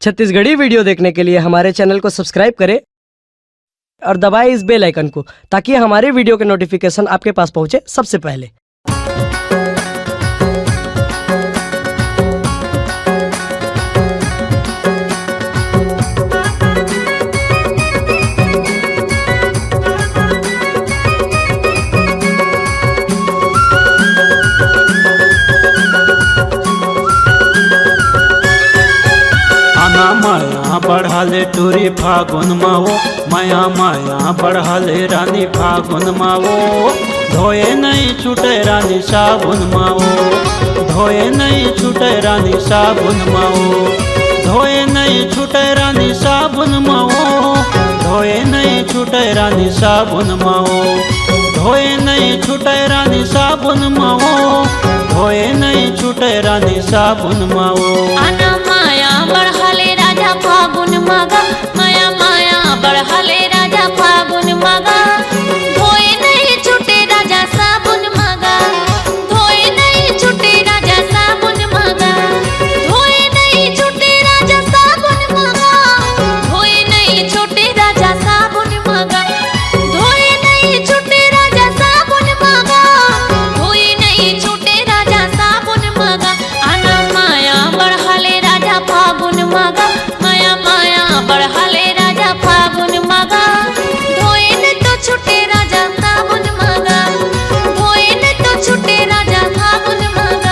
Chhattisgarhi video देखने के लिए हमारे चैनल को सब्सक्राइब करें और दबाएं इस बेल आइकन को ताकि हमारे वीडियो के नोटिफिकेशन आपके पास पहुंचे सबसे पहले। माया बढ़ाले टूरी फागुन माओ, माया माया बढ़ाले रानी फागुन माओ। धोए नहीं छूटे रानी साबुन माओ, धोए नहीं छूटे रानी साबुन माओ। धोए नहीं छूटे रानी साबुन माओ, धोए नहीं छूटे रानी साबुन माओ। धोए नहीं छूटे रानी साबुन माओ, धोए नहीं छूटे रानी साबुन माओ। आना माया बढ़ाले राजा फागुन मागा, माया माया बढ़ाले राजा फागुन मागा। धोए नहीं छूटे राजा साबुन मागा, धोए नहीं छूटे राजा साबुन मागा। धोए नहीं छूटे राजा साबुन मागा, धोए नहीं छूटे राजा साबुन मागा। धोए नहीं छूटे राजा साबुन मागा, धोए नहीं छूटे राजा साबुन मागा। आना माया बढ़ाले राजा फागुन मागा, माया माया बढ़ाले राजा फागुन मागा। धोए न तो छूटे राजा साबुन मागा, धोए न तो छूटे राजा फागुन मागा।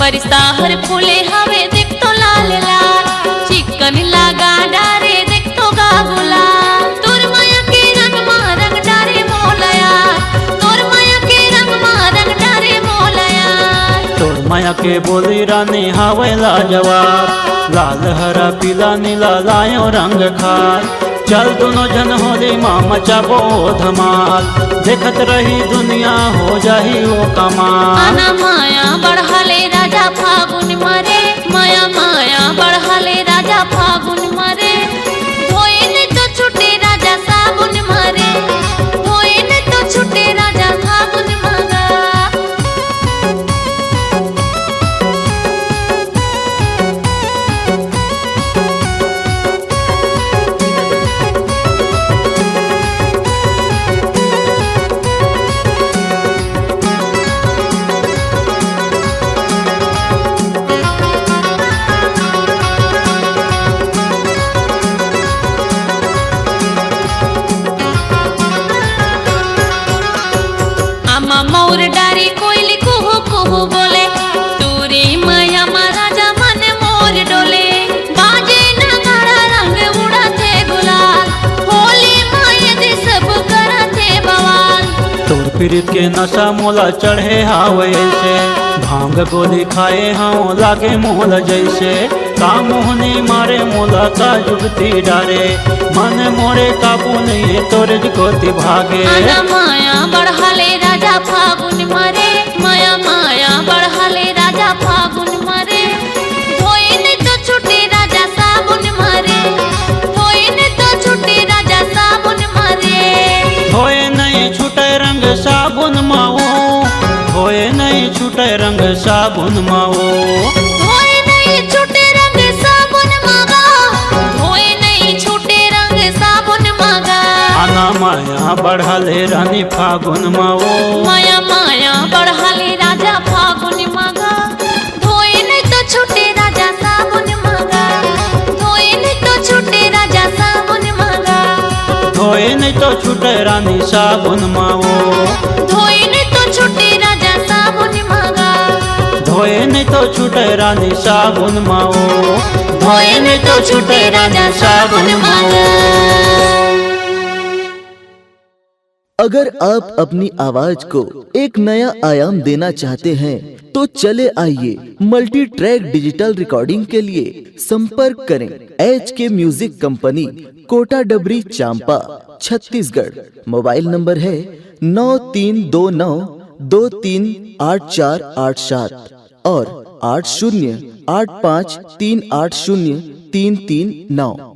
परिस्ताहर फूले हवे देख तो लाल लाल, चिकन लगा डारे देख तो गागुला। तोर माया के रंग मा रंग डारे मोलया, तोर माया के रंग मा रंग डारे मोलया। तोर माया के बोली रानी हावे लाजवाब, लाल हरा पीला नीला लायो रंग खाल। चल दोनों जन होली माँ मचाबो धमाल, देखत रही दुनिया हो जाही वो कमाल। आना माया बढ़ाले राजा फागुन मारे, माया माया बढ़ाले राजा फागुन मारे। धोए न तो छूटे राजा साबुन मारे, धोए न तो छूटे राजा फागुन मागा। मोर डारी कोयली कुहू कुहू बोले, तूरी माया मा राजा मन मोर डोले। बाजे नगाड़ा रंग उड़ाते गुलाल, होली माया दे सब करते बवाल। तोर पीरित के नशा मोला चढ़े हावे से, भांग गोली खाए हाँ लागे मोल जैसे। का मोहनी मारे मोला का जुगती डारे, मन मोरे काबू नहीं तोरे गोती भागे। आना माया बढ़ाले राजा फागुन मारे, माया माया बढ़ाले राजा फागुन मारे। धोए न तो छूटे राजा साबुन मारे, धोए न तो छूटे राजा साबुन मारे। धोए नहीं छूटे रंग साबुन माओ, धोए नहीं छूटे रंग साबुन माओ। धोए नहीं छूटे रंग साबुन मागा, धोए नहीं छूटे रंग साबुन मागा। आना माया बढ़ाले रानी फागुन माओ, माया माया बढ़ाले राजा फागुन मागा। धोए नहीं तो छूटे राजा साबुन मागा, धोए नहीं तो छूटे राजा साबुन मागा। धोए नहीं तो छूटे रानी साबुन माओ, धोए नहीं तो छूटे राजा साबुन मागा। धोए नहीं तो छूटे रानी साबुन माओ, धोए नहीं तो छूटे राजा साबुन मागा। अगर आप अपनी आवाज को एक नया आयाम देना चाहते हैं तो चले आइए मल्टी ट्रैक डिजिटल रिकॉर्डिंग के लिए संपर्क करें HK म्यूजिक कंपनी, कोटा डबरी, चांपा, छत्तीसगढ़। मोबाइल नंबर है 9329238487 और 8085380339।